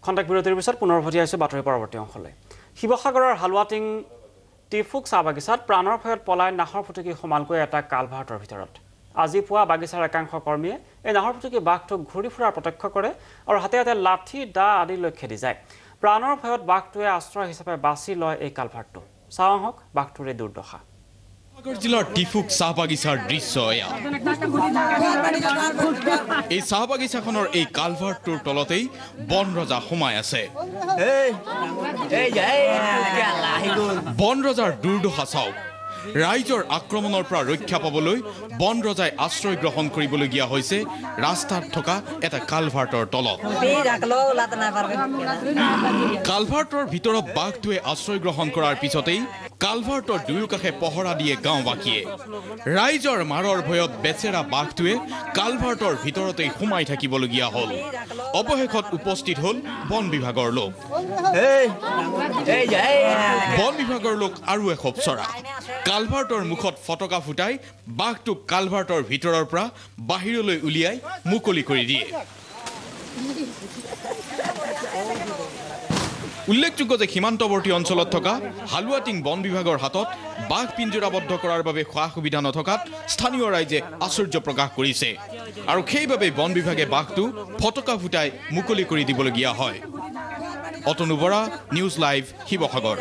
খন্তেক বিৰতিৰ পিছত পুনৰ উভতি আহিছোঁ বাতৰিৰ পৰৱৰ্তী অংশলৈ। শিৱসাগৰৰ হালুৱাটিং টিফুক চাহ বাগিচাত প্ৰাণৰ ভয়ত পলাই নাহৰ ফুটুকী সোমালকৈ এটা কালভাৰ্টৰ ভিতৰত। আজি পুৱা বাগিচাৰ একাংশ কৰ্মীয়ে এই নাহৰ ফুটুকী বাঘটোক ঘূৰি ফুৰাৰ প্ৰত্যক্ষ কৰে আৰু হাতে হাতে লাঠি দা আদি লৈ খেদি যায়। প্ৰাণৰ ভয়ত বাঘটোৱে আশ্ৰয় হিচাপে বাছি লয় এই কালভাৰ্টটো। চাওঁ আহক বাঘটোৰ এই দুৰ্দশা। শিৱসাগৰ জিলাৰ টিফুক চাহ বাগিচাৰ দৃশ্য এয়া। এই চাহ বাগিচাখনৰ এই কালভাৰ্টটোৰ তলতেই বন ৰজা সোমাই আছে। বন ৰজাৰ দুৰ্দশা চাওক। ৰাইজৰ আক্ৰমণৰ পৰা ৰক্ষা পাবলৈ বন ৰজাই আশ্ৰয় গ্ৰহণ কৰিবলগীয়া হৈছে ৰাস্তাত থকা এটা কালভাৰ্টৰ তলত। কালভাৰ্টৰ ভিতৰত বাঘটোৱে আশ্ৰয় গ্ৰহণ কৰাৰ পিছতেই কালভাৰ্টৰ দুয়োকাষে পহৰা দিয়ে গাঁওবাসীয়ে। ৰাইজৰ মাৰৰ ভয়ত বেচেৰা বাঘটোৱে কালভাৰ্টৰ ভিতৰতেই সোমাই থাকিবলগীয়া হ'ল। অৱশেষত উপস্থিত হ'ল বন বিভাগৰ লোক। বন বিভাগৰ লোক আৰু এখোপ চৰা কালভাৰ্টৰ মুখত ফটকা ফুটাই বাঘটোক কালভাৰ্টৰ ভিতৰৰ পৰা বাহিৰলৈ উলিয়াই মুকলি কৰি দিয়ে। উল্লেখযোগ্য যে সীমান্তৱৰ্তী অঞ্চলত থকা হালুৱাটিং বন বিভাগৰ হাতত বাঘ পিঞ্জৰাবদ্ধ কৰাৰ বাবে সা সুবিধা নথকাত স্থানীয় ৰাইজে আশ্চৰ্য প্ৰকাশ কৰিছে আৰু সেইবাবে বন বিভাগে বাঘটো ফটকা ফুটাই মুকলি কৰি দিবলগীয়া হয়। Atanu Bora, news live, Sivasagar.